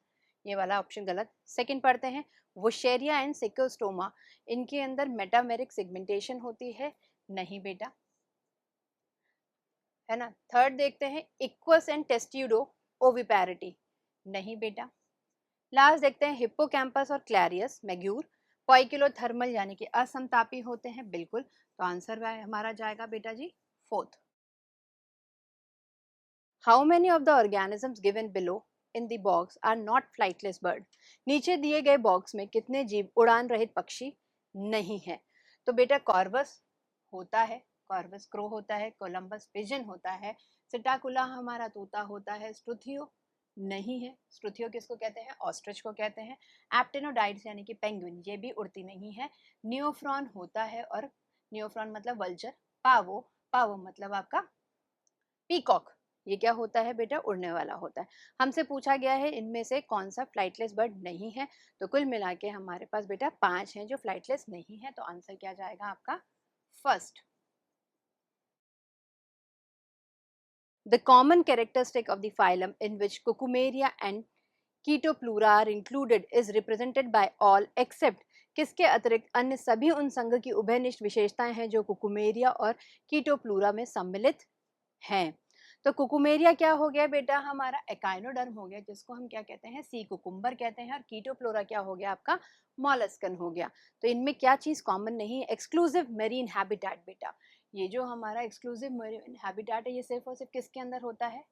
Speaker 1: ये वाला ऑप्शन गलत। सेकंड पढ़ते हैं, वुशेरिया एंड सिकलस्टोमा, इनके अंदर मेटामेरिक सेगमेंटेशन होती है, नहीं बेटा, है ना। थर्ड देखते हैं, इक्वस एंड टेस्ट्यूडो ओविपैरिटी, नहीं बेटा। लास्ट देखते हैं, हिप्पोकैम्पस और क्लैरियस मैग्यूर पॉइकिलोथर्मल यानी कि असमतापी होते हैं, बिल्कुल। तो आंसर हमारा जाएगा बेटा जी fourth. How many of the organisms given below in the box are not flightless bird. नीचे दिए गए बॉक्स में कितने जीव उड़ान रहित पक्षी नहीं है? तो बेटा कॉर्वस होता है, कॉर्वस क्रो होता है, कोलंबस पिजन होता है, सिटाकुला हमारा तोता होता है, स्ट्रुथियो नहीं है। स्ट्रुथियो किसको कहते हैं? ऑस्ट्रिच को कहते हैं। एप्टेनोडाइट्स यानी कि पेंगुइन, ये भी उड़ती नहीं है। नियोफ्रॉन होता है, और नियोफ्रॉन मतलब वल्चर। पावो, पावो मतलब आपका पीकॉक, ये क्या होता है बेटा? उड़ने वाला होता है। हमसे पूछा गया है इनमें से कौन सा फ्लाइटलेस बर्ड नहीं है, तो कुल मिला के हमारे पास बेटा 5 हैं जो फ्लाइटलेस नहीं है, तो आंसर क्या जाएगा आपका? First. The common characteristic of the phylum in which Cucumeria and Chaetoplura are included is represented by all except, किसके अतिरिक्त अन्य सभी उन संघ की उभयनिष्ठ विशेषताएं हैं जो कुकुमेरिया और कीटोप्लूरा में सम्मिलित हैं। तो कुकुमेरिया क्या हो गया बेटा? हमारा एकाइनोडर्म हो गया, जिसको हम क्या कहते हैं? सी कुकुम्बर कहते हैं। और कीटोप्लोरा क्या हो गया आपका? मॉलस्कन हो गया। तो इनमें क्या चीज कॉमन नहीं है? एक्सक्लूसिव मेरीन हैबिटेट बेटा। ये जो हमारा एक्सक्लूसिव मेरीन हैबिटेट है, ये सिर्फ और सिर्फ किसके अंदर होता है?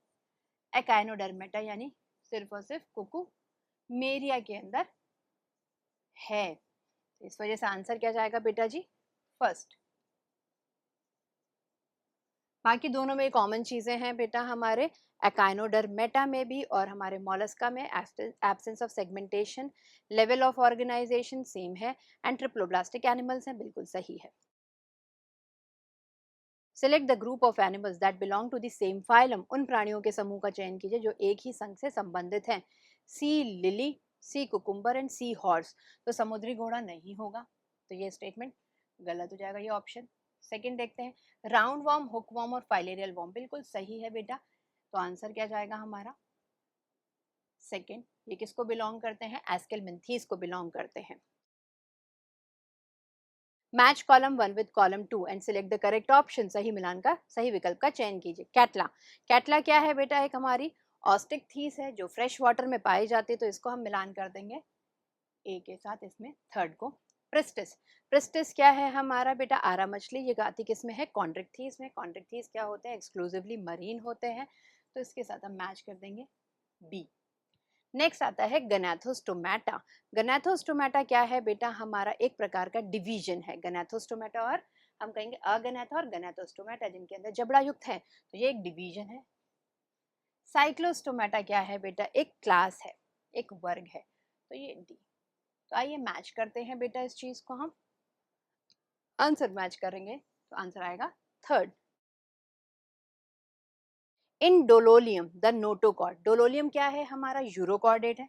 Speaker 1: एकाइनोडर्मेटा, यानी सिर्फ और सिर्फ कुकुमेरिया के अंदर है। इस वजह से आंसर क्या जाएगा बेटा जी? फर्स्ट। बाकी दोनों में कॉमन चीजें हैं बेटा, हमारे एकाइनोडर्मेटा में भी और हमारे मोलस्का में absence of segmentation, level of organisation same है, एंड ट्रिप्लोब्लास्टिक एनिमल्स हैं, बिल्कुल सही है। Select the group of animals that belong to the same phylum. उन प्राणियों के समूह का चयन कीजिए जो एक ही संघ से संबंधित हैं। Sea lily, sea cucumber and sea horse. तो समुद्री घोड़ा नहीं होगा, तो ये स्टेटमेंट गलत हो जाएगा, ये ऑप्शन। सेकंड देखते हैं, राउंड वॉर्म, हुक वॉर्म और फाइलेरियल वॉर्म, बिल्कुल सही है बेटा। तो आंसर क्या जाएगा हमारा? सेकंड। ये किसको बिलोंग करते हैं? एस्केलमिंथीज को बिलोंग करते हैं। Match column 1 with column 2 and select the correct option. सही मिलान का सही विकल्प का चयन कीजिए। कैटला, कैटला क्या है बेटा? एक हमारी ऑस्टिक थीस है जो फ्रेश वाटर में पाई जाती है, तो इसको हम मिलान कर देंगे ए के साथ, इसमें थर्ड को। प्रिस्टिस, प्रिस्टिस क्या है हमारा बेटा? आरा मछली, ये गाती किस में है? कॉन्ड्रिक थीस में। कॉन्ड्रिक थीस क्या होते हैं? एक्सक्लूसिवली मरीन होते हैं, तो इसके साथ हम मैच कर देंगे बी। नेक्स्ट आता है गनाथोस्टोमेटा। गनाथोस्टोमेटा क्या है बेटा? हमारा एक प्रकार का डिवीजन है गनाथोस्टोमेटा, और हम कहेंगे अगनाथा और गनाथोस्टोमेटा, जिनके अंदर जबड़ा युक्त है, तो ये एक डिवीजन है। साइक्लोस्टोमेटा क्या है बेटा? एक क्लास है, एक वर्ग है, तो ये डी। तो आइए मैच करते हैं बेटा इस चीज को, हम आंसर मैच करेंगे, तो आंसर आएगा थर्ड। इन डोलोलियम द नोटोकॉर्ड, डोलोलियम क्या है हमारा? यूरोकॉर्डेट है।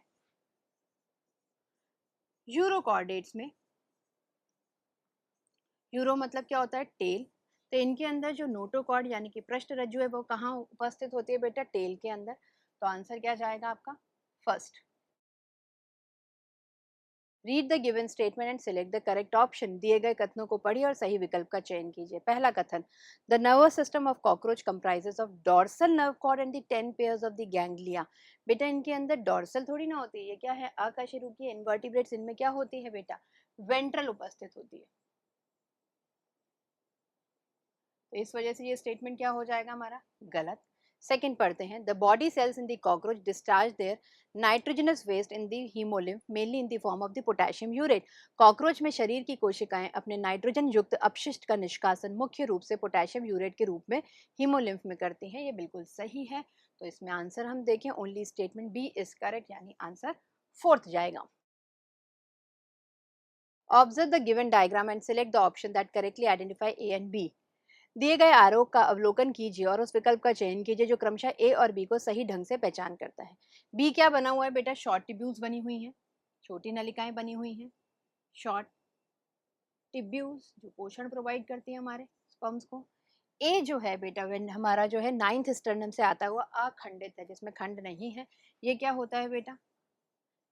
Speaker 1: यूरोकॉर्डेट्स में, यूरो मतलब क्या होता है? टेल। तो इनके अंदर जो नोटोकॉर्ड यानी कि पृष्ठ रज्जु है, वो कहाँ उपस्थित होती है बेटा? टेल के अंदर। तो आंसर क्या जाएगा आपका? First. Read the given statement and select the correct option. दिए गए कथनों को पढ़िए और सही विकल्प का चयन कीजिए। पहला कथन, the nervous system of cockroach comprises of dorsal nerve cord and the 10 pairs of the ganglia. बेटा इनके अंदर डॉर्सल थोड़ी ना होती है, ये क्या है? अकशेरुकीय इन्वर्टिब्रेट्स, इनमें क्या होती है बेटा? वेंट्रल उपस्थित होती है। तो इस वजह से ये स्टेटमेंट क्या हो जाएगा हमारा? गलत। सेकंड पढ़ते हैं, the body cells in the cockroach discharge their nitrogenous waste in the haemolymph mainly in the form of the potassium urate. Cockroach में शरीर की कोशिकाएं अपने नाइट्रोजन युक्त अपशिष्ट का निष्कासन मुख्य रूप से पोटेशियम यूरेट के रूप में हीमोलिम्फ में करती हैं, ये बिल्कुल सही है। तो इसमें आंसर हम देखें, only statement B is correct, यानी आंसर फोर्थ जाएगा। Observe the given diagram and select the option that correctly identify A and B. दिए गए आरोप का अवलोकन कीजिए और उस विकल्प का चयन कीजिए जो क्रमशः ए और बी को सही ढंग से पहचान करता है। बी क्या बना हुआ है बेटा? शॉर्ट टिब्यूल्स बनी हुई हैं, छोटी नलिकाएं बनी हुई हैं, शॉर्ट टिब्यूल्स जो पोषण प्रोवाइड करती है हमारे स्पर्म्स को। ए जो है बेटा हमारा जो है नाइन्थ स्टर्नम से आता हुआ अखंडित है, जिसमें खंड नहीं है। ये क्या होता है बेटा?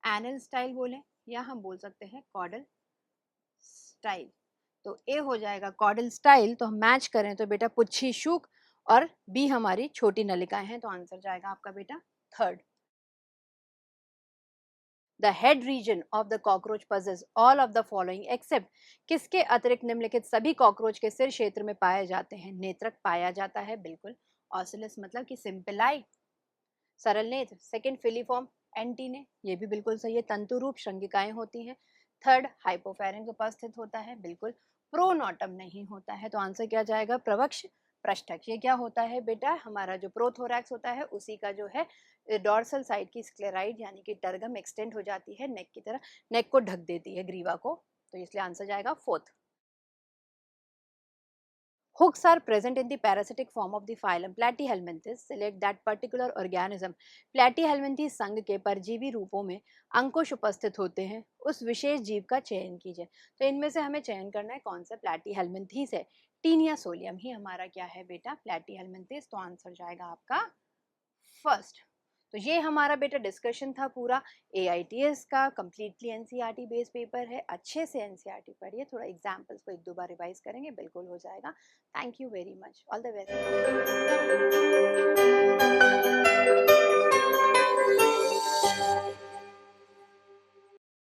Speaker 1: एनल स्टाइल बोले, या हम बोल सकते हैं कॉडल स्टाइल। तो ए हो जाएगा कॉडल स्टाइल। तो हम मैच करें तो बेटा पुच्छी शुक, और बी हमारी छोटी नलिकाएं हैं, तो आंसर जाएगा आपका बेटा third. The head region of the cockroach possess all of the following except. किसके अतिरिक्त निम्नलिखित सभी कॉकरोच के सिर क्षेत्र में पाए जाते हैं? नेत्रक पाया जाता है, बिल्कुल। ऑसिलस मतलब कि सिंपलाई, सरल नेत्र। सेकंड फिलीफॉर्म एंटीने, ये भी बिल्कुल सही है। तंतु रूप श्रृंगिकाएं होती हैं। थर्ड हाइपोफेरेंक्स उपस्थित होता है, बिल्कुल। प्रोनोटम नहीं होता है, तो आंसर क्या जाएगा, प्रवक्ष पृष्ठक। ये क्या होता है बेटा, हमारा जो प्रोथोरैक्स होता है उसी का जो है डॉर्सल साइड की स्क्लेराइड यानी कि टर्गम एक्सटेंड हो जाती है नेक की तरह, नेक को ढक देती है, ग्रीवा को, तो इसलिए आंसर जाएगा fourth. Hooks are present in the parasitic form of the phylum Platyhelminthes. Select that particular organism. Platyhelminthes संघ के परजीवी रूपों में अंकुश उपस्थित होते हैं, उस विशेष जीव का चयन कीजिए। तो इनमें से हमें चयन करना है कौन सा प्लैटीहेल्मिंथीज है। टीनिया सोलियम ही हमारा क्या है बेटा, प्लैटीहेल्मिंथीज, तो आंसर जाएगा आपका फर्स्ट। तो ये हमारा बेटा डिस्कशन था पूरा AITS का, कम्प्लीटली NCERT बेस्ड पेपर है। अच्छे से NCERT पढ़िए, थोड़ा एग्जाम्पल्स को एक दो बार रिवाइज करेंगे, बिल्कुल हो जाएगा। Thank you very much, all the best.